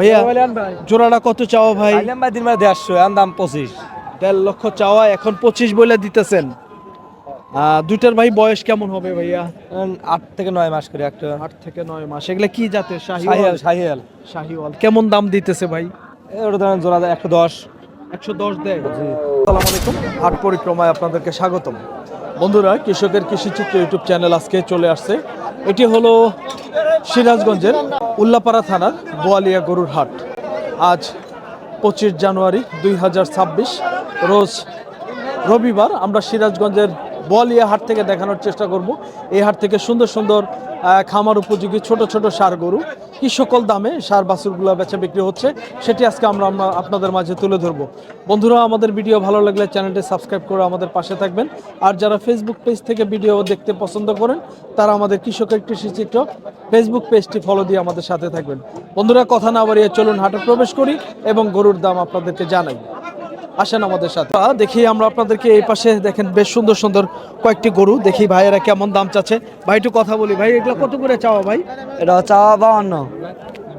ভাইয়া জোড়াটা কত চাওয়া ভাই? ভাই 150 দাম 25। 1.5 লক্ষ চাওয়া, এখন 25 বলে দিতেছেন। দুইটার ভাই বয়স কেমন হবে ভাইয়া? 8 থেকে 9 মাস করে একটা। 8 থেকে 9 মাস। এগুলা কি জাতের? শাহিওয়াল শাহিওয়াল শাহিওয়াল। কেমন দাম দিতেছে ভাই? ওটা ধরেন জোড়া 110। 110 দেয়। আসসালামু আলাইকুম, হাট পরিক্রমায় আপনাদেরকে স্বাগতম। বন্ধুরা, কৃষকের কৃষিচিত্র ইউটিউব চ্যানেল আজকে চলে আসছে। এটি হলো সিরাজগঞ্জের উল্লাপাড়া থানার বোয়ালিয়া গরুর হাট। আজ 25 জানুয়ারি 2026 রোজ রবিবার। আমরা সিরাজগঞ্জের বোয়ালিয়া হাট থেকে দেখানোর চেষ্টা করব এই হাট থেকে সুন্দর সুন্দর খামার উপযোগী ছোট ছোট ষাঁড় গরু কি সকল দামে ষাঁড় বাছুরগুলো বেচা বিক্রি হচ্ছে সেটি আজকে আমরা আপনাদের মাঝে তুলে ধরব। বন্ধুরা, আমাদের ভিডিও ভালো লাগলে চ্যানেলটি সাবস্ক্রাইব করে আমাদের পাশে থাকবেন। আর যারা ফেসবুক পেজ থেকে ভিডিও দেখতে পছন্দ করেন তারা আমাদের কৃষকের কৃষিচিত্র ফেসবুক পেজটি ফলো দিয়ে আমাদের সাথে থাকবেন। বন্ধুরা, কথা না বাড়িয়ে চলুন হাটে প্রবেশ করি এবং গরুর দাম আপনাদেরকে জানাই। আসেন আমাদের সাথে। দেখি আমরা আপনাদেরকে এই পাশে দেখেন বেশ সুন্দর সুন্দর কয়েকটি গরু দেখি ভাইয়েরা কেমন দাম চাচ্ছে। ভাই একটু কথা বলি, ভাই এগুলো কত করে চাওয়া ভাই? এটা চাওয়া 52।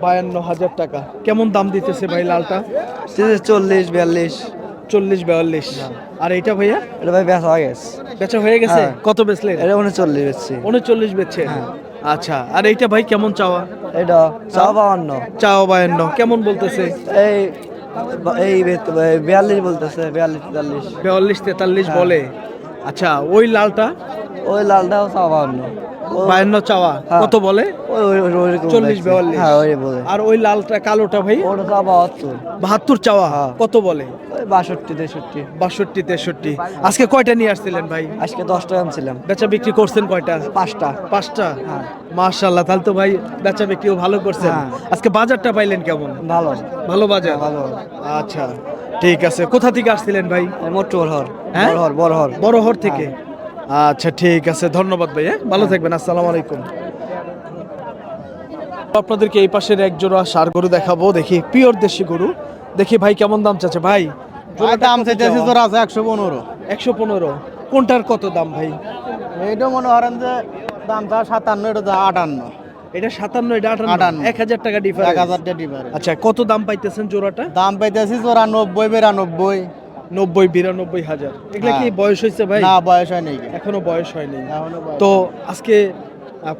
52,000 টাকা। কেমন দাম দিতেছে ভাই লালটা? 40 42। 40-42। আর এইটা ভাইয়া? এটা ভাই বেচা হয়ে গেছে। বেচা হয়ে গেছে? হ্যাঁ। কত বেচলেন? এটা 39 বেচছি। 39 বেচছে। আচ্ছা, আর এইটা ভাই কেমন চাওয়া? এটা চাওয়া 52। চাওয়া 52। কেমন বলতেছে? এই এই 42 বলতেছে। 42 43। 42-43 বলে। আচ্ছা, ওই লালটা? ওই লালটাও চাওয়া 52। 52 চাওয়া। হ্যাঁ। কত বলে? ওই 40-42। হ্যাঁ ওই বলে। আর ওই লালটা কালোটা ভাই? ওটা চাওয়া 72। 72 চাওয়া। হ্যাঁ। কত বলে? ওই 62 63। 62-63। আজকে কয়টা নিয়ে আসছিলেন ভাই? আজকে 10টা আনছিলাম। বেচা বিক্রি করছেন কয়টা? 5টা। 5টা। হ্যাঁ। মাশাআল্লাহ, তাহলে তো ভাই বেচা বিক্রিও ভালো করছেন। হ্যাঁ। আজকে বাজারটা পাইলেন কেমন? ভালো। ভালো বাজার। হ্যাঁ, ভালো। আচ্ছা, ঠিক আছে। কোথা থেকে আসছিলেন ভাই? মোট বড়হর। হ্যাঁ? বড়হর। বড়হর থেকে। আচ্ছা, ঠিক আছে, ধন্যবাদ ভাই। হ্যাঁ, ভালো থাকবেন। আসসালামু আলাইকুম। আপনাদেরকে এই পাশের এক জোড়া ষাঁড় গরু দেখাবো। দেখি পিওর দেশি গরু। দেখি ভাই কেমন দাম চাচ্ছে ভাই? দাম চাইতেছি তোর আছে 115। 115। কোনটার কত দাম ভাই? এইটা মনে করেন যে দাম তা 57, এটা 58। এটা 57, এটা 58। 58 1000 টাকা ডিফারেন্স। 1000 টাকা ডিফারেন্স। আচ্ছা, কত দাম পাইতেছেন জোড়াটা? দাম পাইতেছি তোরা 90 92। 90-92 হাজার। এগুলা কি বয়স হয়েছে ভাই? না, বয়স হয় নাই। এখনো বয়স হয়নি। এখনো বয়স তো আজকে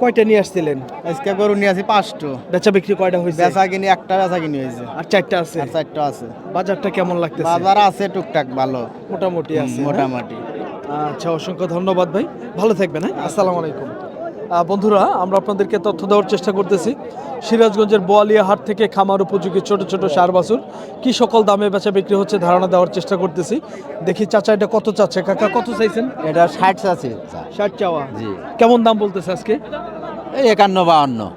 কয়টা নিয়ে আসছিলেন? আজকে গরু নিয়ে আসি 5টা। বেচা বিক্রি কয়টা হয়েছে? বেচা কিনি একটা বেচা কিনি হয়েছে। আর 4টা আছে। আর 4টা আছে। বাজারটা কেমন লাগতেছে? বাজার আছে টুকটাক ভালো। মোটামুটি আছে। মোটামুটি। আচ্ছা, অসংখ্য ধন্যবাদ ভাই, ভালো থাকবেন। হ্যাঁ, আসসালামু আলাইকুম। বন্ধুরা, আমরা আপনাদেরকে তথ্য দেওয়ার চেষ্টা করতেছি সিরাজগঞ্জের বোয়ালিয়া হাট থেকে খামার উপযোগী ছোট ছোট ষাঁড় বাছুর কি সকল দামে বেচা বিক্রি হচ্ছে ধারণা দেওয়ার চেষ্টা করতেছি। দেখি চাচা এটা কত চাচ্ছে? কাকা কত চাইছেন? এটা 60 আছে। 60 চাওয়া। জি। কেমন দাম বলতেছে আজকে? এই 51 52।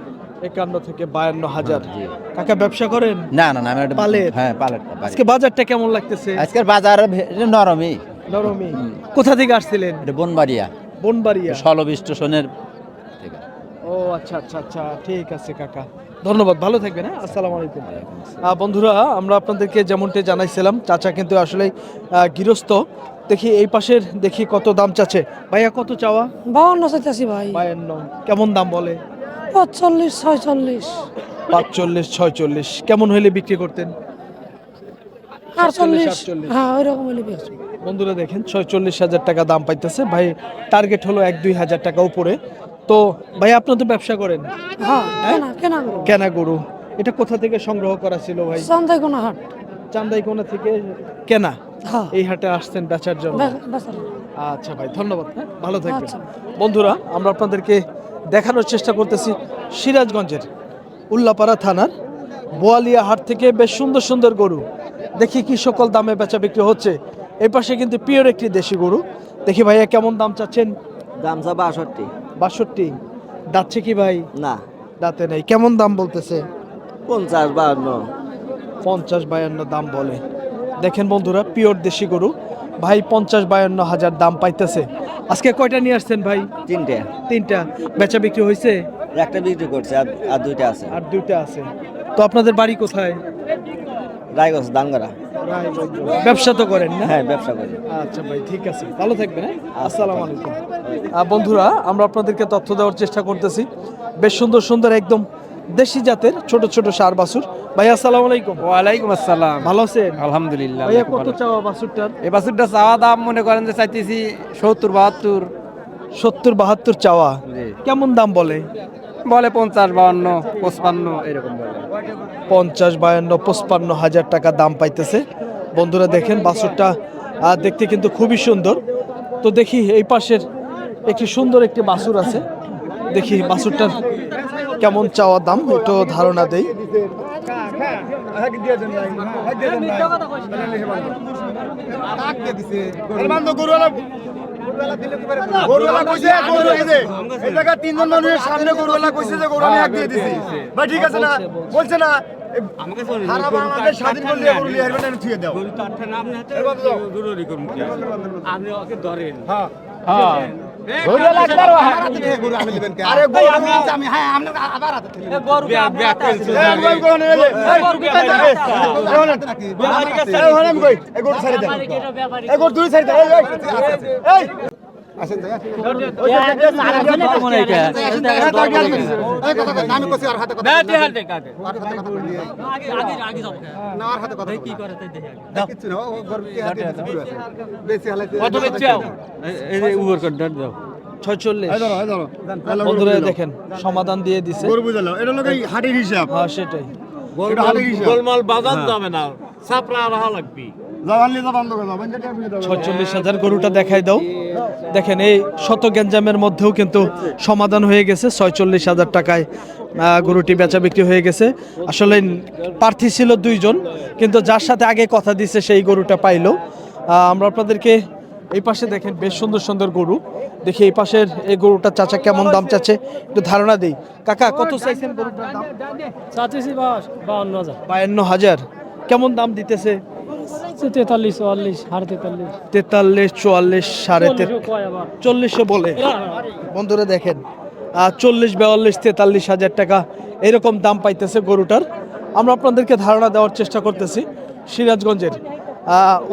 51 থেকে 52,000। কাকা ব্যবসা করেন? না না না, আমি একটা পালের? হ্যাঁ পালের। আজকে বাজারটা কেমন লাগতেছে? আজকের বাজার নরমই। নরমই। কোথা থেকে আসছিলেন? এটা বনবাড়িয়া। বনবাড়িয়া। 16 স্টেশনের থেকে। ও আচ্ছা আচ্ছা আচ্ছা, ঠিক আছে কাকা, ধন্যবাদ, ভালো থাকবেন। হ্যাঁ, আসসালামু আলাইকুম। বন্ধুরা, আমরা আপনাদেরকে যেমনটি জানাইছিলাম চাচা কিন্তু আসলে গৃহস্থ। দেখি এই পাশের দেখি কত দাম চাচ্ছে। ভাইয়া কত চাওয়া? 52 চাইতেছি ভাই। 52। কেমন দাম বলে? 45 46 45 46। কেমন হইলে বিক্রি করতেন? 48। 48। হ্যাঁ, ওই রকম হলে বেশ। বন্ধুরা দেখেন 46,000 টাকা দাম পাইতেছে ভাই। টার্গেট হলো 1-2 হাজার টাকা উপরে। তো ভাই, আপনি তো ব্যবসা করেন? হ্যাঁ, কেনা করো। কেনা গরু। এটা কোথা থেকে সংগ্রহ করা ছিল ভাই? চান্দাইকোনা হাট। চান্দাইকোনা থেকে কেনা। হ্যাঁ। এই হাটে আসছেন বেচার জন্য? বেচার। আচ্ছা ভাই, ধন্যবাদ। হ্যাঁ, ভালো থাকবেন। আচ্ছা। বন্ধুরা, আমরা আপনাদেরকে দেখানোর চেষ্টা করতেছি সিরাজগঞ্জের উল্লাপাড়া থানার বোয়ালিয়া হাট থেকে বেশ সুন্দর সুন্দর গরু। দেখি কি সকল দামে বেচা বিক্রি হচ্ছে। এই পাশে কিন্তু পিওর একটি দেশি গরু। দেখি ভাইয়া কেমন দাম চাচ্ছেন? দাম চা 62। 62। দাচ্ছে কি ভাই? না, দাঁতে নেই। কেমন দাম বলতেছে? 50 52। 50-52 দাম বলে। দেখেন বন্ধুরা, পিওর দেশি গরু ভাই 50-52 হাজার দাম পাইতেছে। আজকে কয়টা নিয়ে আসছেন ভাই? 3টে। 3টা। বেচা বিক্রি হয়েছে? একটা বিক্রি করছে আর 2টা আছে। আর 2টা আছে। তো আপনাদের বাড়ি কোথায়? রায়গঞ্জ দাঙ্গারা। ব্যবসা তো করেন না? হ্যাঁ, ব্যবসা করি। আচ্ছা ভাই, ঠিক আছে, ভালো থাকবেন। হ্যাঁ, আসসালামু আলাইকুম। বন্ধুরা, আমরা আপনাদেরকে তথ্য দেওয়ার চেষ্টা করতেছি বেশ সুন্দর সুন্দর একদম দেশি জাতের ছোট ছোট সার বাছুর। ভাই আসসালামু আলাইকুম। ওয়ালাইকুম আসসালাম। ভালো আছেন? আলহামদুলিল্লাহ। ভাইয়া কত চাওয়া বাছুরটার? এই বাছুরটা চাওয়া দাম মনে করেন যে চাইতেছি 70-72। 70-72 চাওয়া। জি। কেমন দাম বলে? বলে 50-52, 55 এরকম বলে। 50-52-55 হাজার টাকা দাম পাইতেছে। বন্ধুরা দেখেন বাছুরটা দেখতে কিন্তু খুবই সুন্দর। তো দেখি এই পাশের একটি সুন্দর একটি বাছুর আছে, দেখি বাছুরটার কেমন চাওয়া দাম একটু ধারণা দেই। গরুওয়ালা কইছে গরু এই যে এই জায়গা তিনজন মানুষের সামনে গরুওয়ালা কইছে যে গরু আমি হাত দিয়ে দিছি ভাই, ঠিক আছে না? বলছে না আমাকে সারা বাংলাদেশ স্বাধীন করলে গরু নিয়ে আসবেন, আমি ছুঁয়ে দাও গরু তো আটটা নাম না জরুরি করুন কি আপনি ওকে ধরেন। হ্যাঁ হ্যাঁ গরুওয়ালা একবার হাতে থেকে গরু আমি নেবেন কে? আরে গরু আমি হ্যাঁ আমি আবার হাতে থেকে গরু ব্যাক করেছে এই গরু কোন এলে এই গরু কে নাকি ব্যাপারী কাছে এই হলাম কই এই গরু ছেড়ে দেন, এই গরু দুই ছেড়ে দেন। এই আসেন জায়গা ওই যে আরেকজনে কেমন এইটা এই কথা কই আমি কইছি আর হাতে কথা না দি হাতে কাকে আগে যাব না আর হাতে কথা কি করে তাই দেখি আগে কিছু না ও গরু কি হাতে পুরো আছে বেশি হালাতে কত বেচছো এই যে উপর কর দাও 46। এই ধরো বন্ধুরা দেখেন সমাধান দিয়ে দিছে। গরু বুঝালো এটা লোকে হাটের হিসাব। হ্যাঁ সেটাই। এটা হাটের হিসাব। গোলমাল বাজার যাবে না, সাপড়া রাহা লাগবে। জবান লিজা বন্ধ করে দাও বন্ধ করে দাও। 46,000 গরুটা দেখাই দাও। দেখেন এই শত গ্যাঞ্জামের মধ্যেও কিন্তু সমাধান হয়ে গেছে। 46,000 টাকায় গরুটি বেচা বিক্রি হয়ে গেছে। আসলে প্রার্থী ছিল 2 জন, কিন্তু যার সাথে আগে কথা দিছে সেই গরুটা পাইলো। আমরা আপনাদেরকে এই পাশে দেখেন বেশ সুন্দর সুন্দর গরু দেখি। এই পাশের এই গরুটা চাচা কেমন দাম চাচ্ছে একটু ধারণা দেই। কাকা কত চাইছেন গরুটার দাম? চাচ্ছি 52,000। 52,000। কেমন দাম দিতেছে? 43, 44, 43.5। 43, 44, 43.5, 40 বলে। বন্ধুরা দেখেন 40, 42, 43,000 টাকা এরকম দাম পাইতেছে গরুটার। আমরা আপনাদেরকে ধারণা দেওয়ার চেষ্টা করতেছি সিরাজগঞ্জের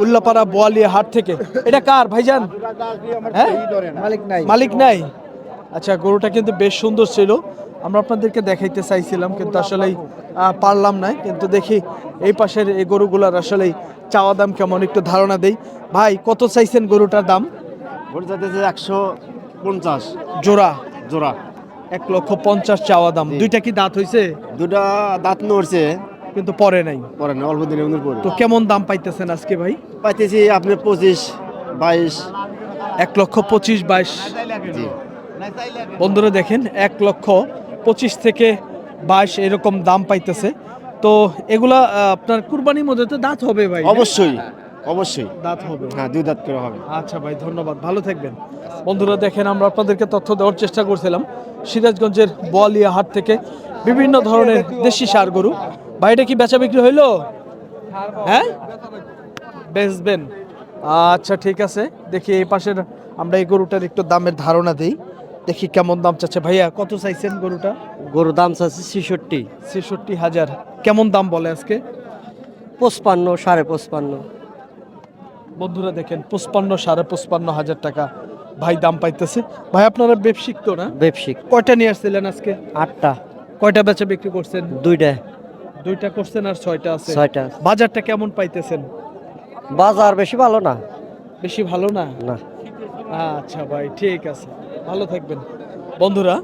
উল্লাপাড়া বোয়ালিয়া হাট থেকে। এটা কার ভাইজান? হ্যাঁ মালিক নাই। আচ্ছা গরুটা কিন্তু বেশ সুন্দর ছিল, আমরা আপনাদেরকে দেখাইতে চাইছিলাম কিন্তু আসলেই পারলাম না। কিন্তু দেখি এই পাশের এই গরুগুলার আসলেই চাওয়া দাম কেমন একটু ধারণা দেই। ভাই কত চাইছেন গরুটার দাম? গরু চাইতেছে 150 জোড়া জোড়া। 1,50,000 চাওয়া দাম। দুইটা কি দাঁত হইছে? দুটা দাঁত নড়ছে, কিন্তু পরে নাই। পরে না অল্প দিনের মধ্যে পরে। তো কেমন দাম পাইতেছেন আজকে ভাই? পাইতেছি আপনি 25, 22। 1,25,000, 22। জি বন্ধুরা দেখেন 1,25,000 থেকে 22 এরকম দাম পাইতেছে। তো এগুলা আপনার কুরবানির মধ্যে তো দাঁত হবে ভাই? অবশ্যই অবশ্যই দাঁত হবে। হ্যাঁ 2 দাঁত করে হবে। আচ্ছা ভাই ধন্যবাদ, ভালো থাকবেন। বন্ধুরা দেখেন আমরা আপনাদেরকে তথ্য দেওয়ার চেষ্টা করছিলাম সিরাজগঞ্জের বোয়ালিয়া হাট থেকে বিভিন্ন ধরনের দেশি ষাঁড় গরু। ভাই এটা কি বেচা বিক্রি হইলো? হ্যাঁ বেচবেন। আচ্ছা ঠিক আছে, দেখি এই পাশের আমরা এই গরুটার একটু দামের ধারণা দেই, দেখি কেমন দাম চাচ্ছে। ভাইয়া কত চাইছেন গরুটা? গরুর দাম চাচ্ছে 66। 66,000। কেমন দাম বলে আজকে? 55, 55.5। বন্ধুরা দেখেন 55, 55,500 টাকা ভাই দাম পাইতেছে। ভাই আপনারা ব্যবসায়িক তো না? ব্যবসায়িক। কয়টা নিয়ে আসছিলেন আজকে? 8টা। কয়টা বেচা বিক্রি করছেন? 2টা। 2টা করছেন আর 6টা আছে। 6টা। বাজারটা কেমন পাইতেছেন? বাজার বেশি ভালো না। বেশি ভালো না? না। আচ্ছা ভাই ঠিক আছে, ভালো থাকবেন। বন্ধুরা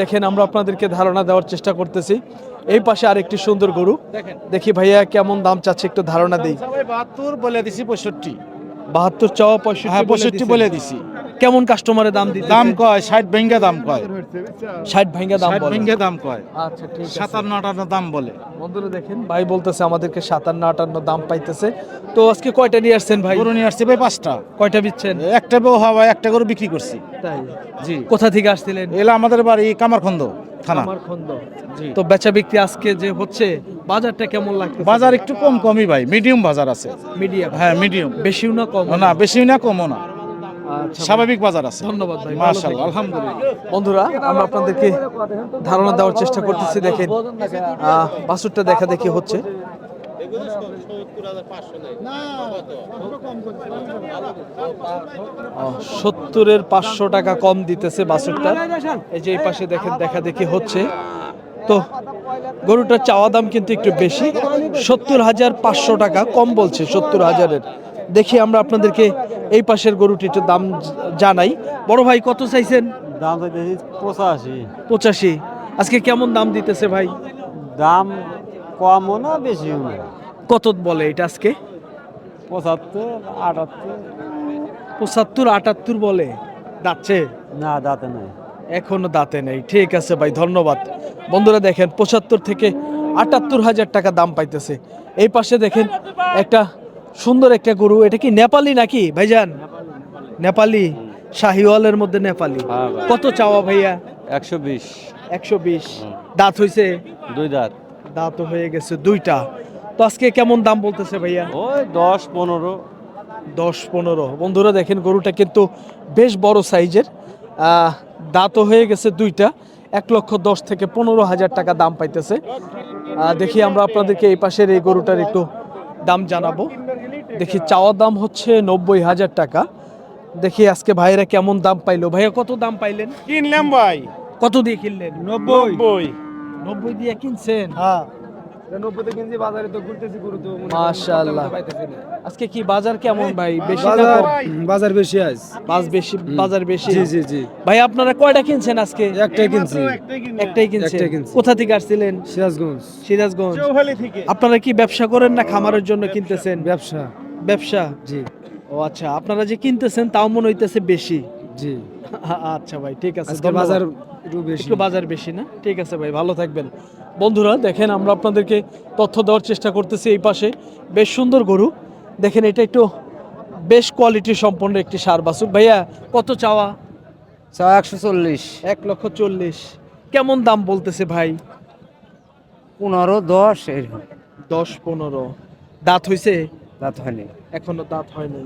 দেখেন আমরা আপনাদেরকে ধারণা দেওয়ার চেষ্টা করতেছি। এই পাশে আরেকটি সুন্দর গরু দেখি, ভাইয়া কেমন দাম চাচ্ছে একটু ধারণা দেই। 72 বলে দিছি 65। 72 চাওয়া, 65 হ্যাঁ 65 বলে দিছি। কেমন কাস্টমারের দাম দিতে? দাম কয় 60 ভেঙ্গা দাম কয়, 60 ভাঙ্গা দাম 60 বলে। ভেঙ্গা দাম কয়। আচ্ছা ঠিক আছে। 57-58 দাম বলে। বন্ধুরা দেখেন ভাই বলতেছে আমাদেরকে 57-58 দাম পাইতেছে। তো আজকে কয়টা নিয়ে আসছেন ভাই? গরু নিয়ে আসছে ভাই 5টা। কয়টা বিচ্ছেন? একটা বউ হওয়া একটা গরু বিক্রি করছি। তাই? জি। কোথা থেকে আসছিলেন? এলা আমাদের বাড়ি কামারখন্দ থানা। কামারখন্দ। জি। তো বেচা বিক্রি আজকে যে হচ্ছে বাজারটা কেমন লাগতেছে? বাজার একটু কমই ভাই, মিডিয়াম বাজার আছে। মিডিয়াম? হ্যাঁ মিডিয়াম, বেশিও না কম না বেশি না কমও না, আচ্ছা স্বাভাবিক বাজার আছে। ধন্যবাদ ভাই, ভালো মাশাআল্লাহ থাকবেন। আলহামদুলিল্লাহ। বন্ধুরা আমরা আপনাদেরকে ধারণা দেওয়ার চেষ্টা করতেছি। দেখেন বাছুরটা দেখা দেখি হচ্ছে। 70-500 টাকা কম দিতেছে বাছুরটা। এই যে এই পাশে দেখেন দেখা দেখি হচ্ছে। তো গরুটার চাওয়া দাম কিন্তু একটু বেশি, 70,500 টাকা, কম বলছে 70,000-এর। দেখি আমরা আপনাদেরকে এই পাশের গরুটি একটু দাম জানাই। বড় ভাই কত চাইছেন? দাম চাইতেছি 85। 85। আজকে কেমন দাম দিতেছে ভাই? দাম কমও না বেশিও না, কত বলে এটা আজকে? 75, 78। 75, 78 বলে। যাচ্ছে না, দাঁতে নাই। এখনো দাঁতে নেই। ঠিক আছে ভাই, ধন্যবাদ। বন্ধুরা দেখেন 75 থেকে 78,000 টাকা দাম পাইতেছে। এই পাশে দেখেন একটা সুন্দর একটা গরু, এটা কি নেপালি নাকি ভাইজান? নেপালি, শাহিওয়ালের মধ্যে নেপালি। কত চাওয়া ভাইয়া? 120। 120। দাঁত হইছে? 2 দাঁত। দাঁত হয়ে গেছে 2টা। তো আজকে কেমন দাম বলতেছে ভাইয়া? ওই 10-15। 10-15। বন্ধুরা দেখেন গরুটা কিন্তু বেশ বড় সাইজের, দাঁতও হয়ে গেছে 2টা। 1,10,000 থেকে 15,000 টাকা দাম পাইতেছে। দেখি আমরা আপনাদেরকে এই পাশের এই গরুটার একটু দাম জানাবো। দেখি চাওয়া দাম হচ্ছে 90,000 টাকা। দেখি আজকে ভাইরা কেমন দাম পাইলো। ভাইয়া কত দাম পাইলেন? কিনলাম ভাই কত দিয়ে কিনলেন? 90। 90 দিয়ে কিনছেন? হ্যাঁ 90 তে কিনছি, বাজারে তো ঘুরতেছি গরু তো মাশাআল্লাহ। পাইতেছি না। আজকে কি বাজার কেমন ভাই? বেশি না কম? বাজার বেশি আছে। বাজার বেশি। জি। ভাই আপনারা কয়টা কিনছেন আজকে? একটাই কিনছি। একটাই কিনছেন। একটাই কিনছি। কোথা থেকে আসছিলেন? সিরাজগঞ্জ। সিরাজগঞ্জ। আপনারা কি ব্যবসা করেন না খামারের জন্য কিনতেছেন? ব্যবসা। ব্যবসা। জি ও আচ্ছা, আপনারা যে কিনতেছেন তাও মনে হইতেছে বেশি। জি। আচ্ছা ভাই, ঠিক আছে। আজকে ধন্যবাদ। বাজার একটু বেশি। একটু বাজার বেশি না? ঠিক আছে ভাই, ভালো থাকবেন। বন্ধুরা দেখেন আমরা আপনাদেরকে তথ্য দেওয়ার চেষ্টা করতেছি। এই পাশে বেশ সুন্দর গরু দেখেন, এটা একটু বেশ কোয়ালিটি সম্পন্ন একটি ষাঁড় বাছুর। ভাইয়া কত চাওয়া? 140। 1,40,000। কেমন দাম বলতেছে ভাই? 15-10 এরকম। 10-15। দাঁত হইছে? দাঁত হয়নি। এখনো দাঁত হয়নি।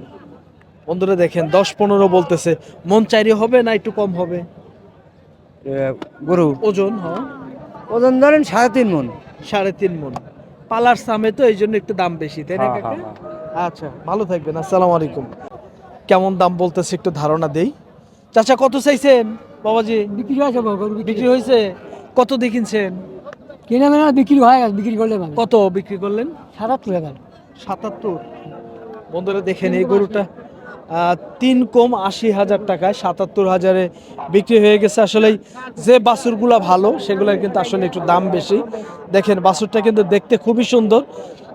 বন্ধুরা দেখেন 10-15 বলতেছে। মন চাইরে হবে না একটু কম হবে? গরু ওজন হ্যাঁ ওজন ধরেন 3.5 মণ। 3.5 মণ। পালার সামে তো এই জন্য একটু দাম বেশি, তাই না কাকা? আচ্ছা, ভালো থাকবেন। আসসালামু আলাইকুম। কেমন দাম বলতেছে একটু ধারণা দেই। চাচা কত চাইছেন বাবাজি? বিক্রি হয়েছে বিক্রি হয়েছে? কত দিয়ে কিনছেন? কিনে মানে বিক্রি হয়ে গেছে, বিক্রি করলে মানে কত বিক্রি করলেন? 77 টাকা। 77। বন্ধুরা দেখেন এই গরুটা 3 কম 80,000 টাকায় 77,000-এ বিক্রি হয়ে গেছে। আসলে যে বাছুরগুলা ভালো সেগুলোর কিন্তু আসলে একটু দাম বেশি। দেখেন বাছুরটা কিন্তু দেখতে খুবই সুন্দর,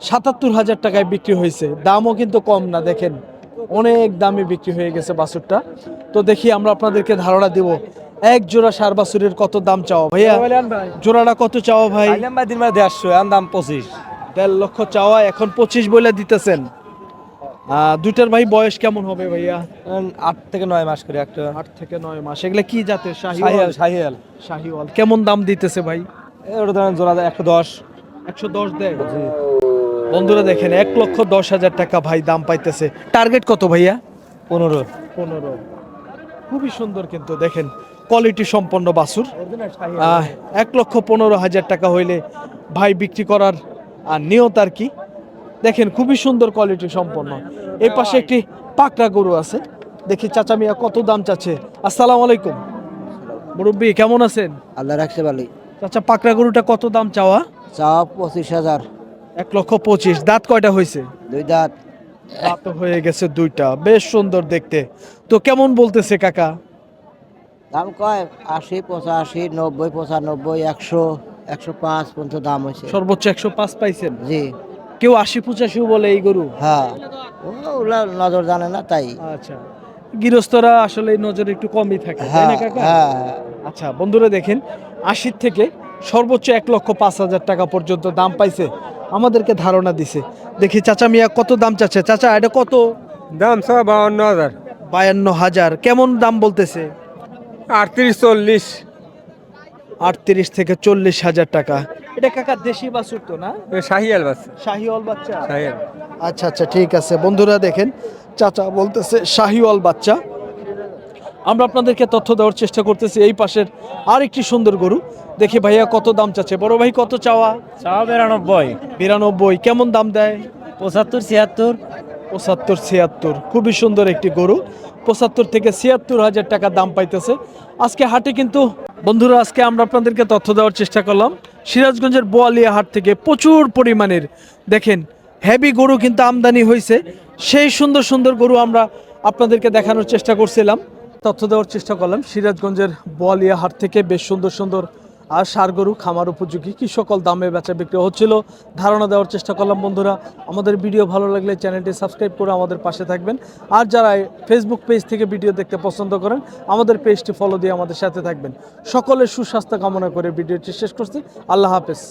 77,000 টাকায় বিক্রি হয়েছে। দামও কিন্তু কম না, দেখেন অনেক দামে বিক্রি হয়ে গেছে বাছুরটা। তো দেখি আমরা আপনাদেরকে ধারণা দিব এক জোড়া ষাঁড় বাছুরের কত দাম চাওয়া ভাইয়া? জোড়াটা কত চাওয়া ভাই? 150, দাম 25। 1.5 লক্ষ চাওয়া, এখন 25 বলে দিতেছেন। দুইটার ভাই বয়স কেমন হবে ভাইয়া? 8 থেকে 9 মাস করে একটা। 8 থেকে 9 মাস। এগুলা কি জাতের? শাহিওয়াল। শাহিয়াল। শাহিওয়াল। কেমন দাম দিতেছে ভাই? ওটা ধরেন জোড়া 110। 110 দেয়। বন্ধুরা দেখেন 1,10,000 টাকা ভাই দাম পাইতেছে। টার্গেট কত ভাইয়া? 15। 15। খুবই সুন্দর কিন্তু দেখেন কোয়ালিটি সম্পন্ন বাছুর। 1,15,000 টাকা হইলে ভাই বিক্রি করার নিয়ত আর কি। দেখেন খুবই সুন্দর কোয়ালিটি সম্পন্ন। এই পাশে একটি পাকড়া গরু আছে, দেখি চাচা মিয়া কত দাম চাচ্ছে। আসসালামু আলাইকুম মুরব্বি, কেমন আছেন? আল্লাহ রাখছে ভালোই। চাচা পাকড়া গরুটা কত দাম চাওয়া? চাওয়া 25,000। 1,25,000। দাঁত কয়টা হয়েছে? 2 দাঁত। দাঁত হয়ে গেছে 2টা, বেশ সুন্দর দেখতে। তো কেমন বলতেছে কাকা? দাম কয় 80, 85, 90, 95, 100, 105 পর্যন্ত দাম হয়েছে। সর্বোচ্চ 105 পাইছেন? জি। কেউ 80-85 বলে এই গরু। হ্যাঁ, ওগুলা নজর জানে না তাই। আচ্ছা, গৃহস্থরা আসলে এই নজরে একটু কমই থাকে, তাই না কাকা? হ্যাঁ। আচ্ছা বন্ধুরা দেখেন 80 থেকে সর্বোচ্চ 1,05,000 টাকা পর্যন্ত দাম পাইছে, আমাদেরকে ধারণা দিছে। দেখি চাচা মিয়া কত দাম চাচ্ছে। চাচা এটা কত দাম? 52,000। 52,000। কেমন দাম বলতেছে? 38-40। 38 থেকে 40,000 টাকা। এটা কাকা দেশি বাছুর তো না? শাহিয়াল বাচ্চা। শাহিওয়াল বাচ্চা। শাহিয়াল। আচ্ছা আচ্ছা, ঠিক আছে। বন্ধুরা দেখেন চাচা বলতেছে শাহিওয়াল বাচ্চা। আমরা আপনাদেরকে তথ্য দেওয়ার চেষ্টা করতেছি। এই পাশের আরেকটি সুন্দর গরু, দেখি ভাইয়া কত দাম চাচ্ছে। বড় ভাই কত চাওয়া? 92। কেমন দাম দেয়? 75, 76। 75-76। খুবই সুন্দর একটি গরু, 75 থেকে 76,000 টাকা দাম পাইতেছে। আজকে হাটে কিন্তু বন্ধুরা আজকে আমরা আপনাদেরকে তথ্য দেওয়ার চেষ্টা করলাম সিরাজগঞ্জের বোয়ালিয়া হাট থেকে প্রচুর পরিমাণের দেখেন হেভি গরু কিন্তু আমদানি হয়েছে। সেই সুন্দর সুন্দর গরু আমরা আপনাদেরকে দেখানোর চেষ্টা করছিলাম, তথ্য দেওয়ার চেষ্টা করলাম সিরাজগঞ্জের বোয়ালিয়া হাট থেকে বেশ সুন্দর সুন্দর আর ষাঁড় গরু খামার উপযোগী কি সকল দামে বেচা বিক্রি হচ্ছিল ধারণা দেওয়ার চেষ্টা করলাম। বন্ধুরা আমাদের ভিডিও ভালো লাগলে চ্যানেলটি সাবস্ক্রাইব করে আমাদের পাশে থাকবেন, আর যারা ফেসবুক পেজ থেকে ভিডিও দেখতে পছন্দ করেন আমাদের পেজটি ফলো দিয়ে আমাদের সাথে থাকবেন। সকলের সুস্বাস্থ্য কামনা করে ভিডিওটি শেষ করছি। আল্লাহ হাফেজ।